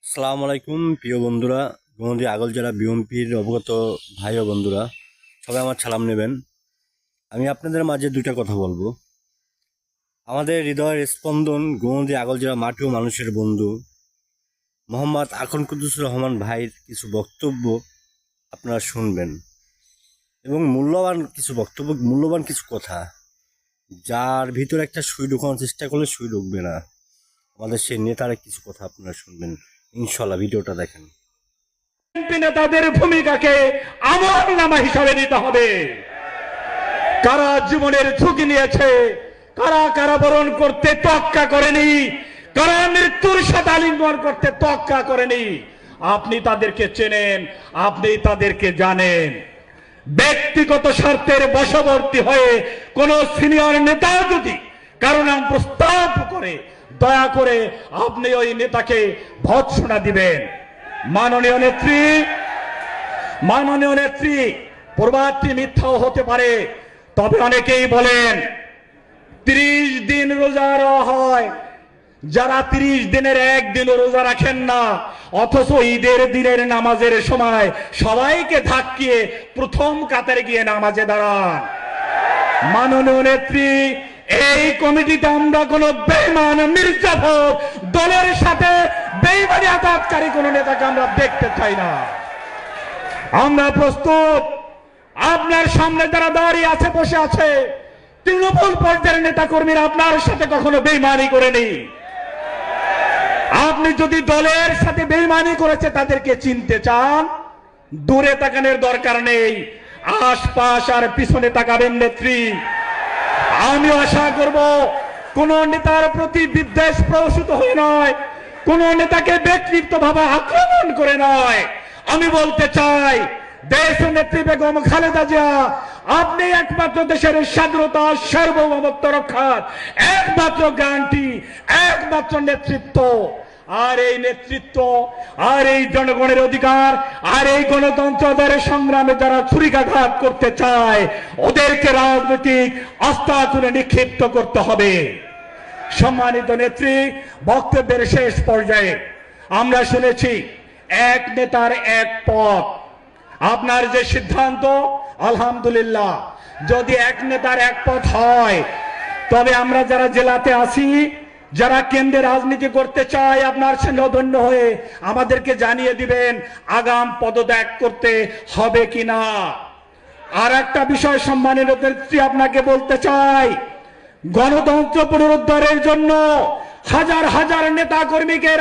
আসসালামু আলাইকুম প্রিয় বন্ধুরা, গোমতী আগল জেলা বিএমপির অবগত ভাই ও বন্ধুরা, সবাই আমার সালাম নেবেন। আমি আপনাদের মাঝে দুইটা কথা বলবো। আমাদের হৃদয়ের স্পন্দন গোমতী আগল জেলা মাটি ও মানুষের বন্ধু মোহাম্মদ আখন কুদ্দুসুর রহমান ভাইয়ের কিছু বক্তব্য আপনারা শুনবেন এবং মূল্যবান কিছু কথা, যার ভিতরে একটা সুই ঢোকানোর চেষ্টা করলে সুই ঢুকবে না। আমাদের সেই নেতার কিছু কথা আপনারা শুনবেন, ইনশাল্লাহ। ভিডিওটা দেখেন। নেতাদের ভূমিকাকে আমলনামা হিসাবে নিতে হবে। কারা জীবনের ঝুঁকি নিয়েছে, কারা কারাবরণ করতে তোয়াক্কা করেনি, কারা মৃত্যুর সাথে আলিঙ্গন করতে তোয়াক্কা করেনি, আপনি তাদেরকে চেনেন, আপনি তাদেরকে জানেন। ব্যক্তিগত স্বার্থের বশবর্তী হয়ে কোন সিনিয়র নেতা যদি কারো নাম প্রস্তাব করে, দয়া করে আপনি ওই নেতাকে ভৎসনা দিবেন। মাননীয় নেত্রী, প্রবাদটি মিথ্যাও হতে পারে, তবে অনেকেই বলেন 30 দিন রোজা হয়। যারা 30 দিনের একদিনও রোজা রাখেন না, অথচ ঈদের দিনের নামাজের সময় সবাইকে ধাক্কিয়ে প্রথম কাতারে গিয়ে নামাজে দাঁড়ান। মাননীয় নেত্রী, এই কমিটিতে আমরা কোন বেঈমান মির্জাফর দলের সাথে বেঈমানি আঘাতকারী কোন নেতাকে আমরা দেখতে চাই না। আমরা প্রস্তুত। আপনার সামনে যারা দাঁড়িয়ে আছে, বসে আছে, তৃণমূল পর্যায়ের নেতা কর্মীরা আপনার সাথে কখনো বেঈমানি করেনি। আপনি যদি দলের সাথে বেঈমানি করেছে তাদেরকে চিনতে চান, দূরে তাকানোর দরকার নেই, আশপাশ আর পিছনে তাকাবেন নেত্রী। আমি আশা করব কোন নেতার প্রতি বিদ্বেষ প্রসূত হয়ে নয়, কোন নেতাকে ব্যক্তিগতভাবে আক্রমণ করে নয়। আমি বলতে চাই, দেশ নেত্রী বেগম খালেদা জিয়া, আপনি একমাত্র দেশের স্বাধীনতা সার্বভৌমত্ব রক্ষার একমাত্র গ্যারান্টি, একমাত্র নেতৃত্ব। আর এই নেতৃত্ব, আর এই জনগণের অধিকার, আর এই গণতন্ত্রের সংগ্রামে যারা ছুরিকাঘাত করতে চায়, ওদেরকে রাজনৈতিক অস্ত্রাচুরে নিক্ষিপ্ত করতে হবে। সম্মানিত নেত্রী, বক্তব্যের শেষ পর্যায়ে আমরা শুনেছি এক নেতার এক পথ। আপনার যে সিদ্ধান্ত, আলহামদুলিল্লাহ, যদি এক নেতার এক পথ হয়, তবে আমরা যারা জেলাতে আছি, যারা কেন্দ্রে রাজনীতি করতে চায়, আপনার স্নেহধন্য হয়ে আমাদেরকে জানিয়ে দিবেন আগাম পদত্যাগ করতে হবে কিনা। আর একটা বিষয় সম্মানিত নেত্রী, আপনাকে বলতে চাই, গণতন্ত্র পুনরুদ্ধারের জন্য হাজার হাজার নেতা কর্মীকে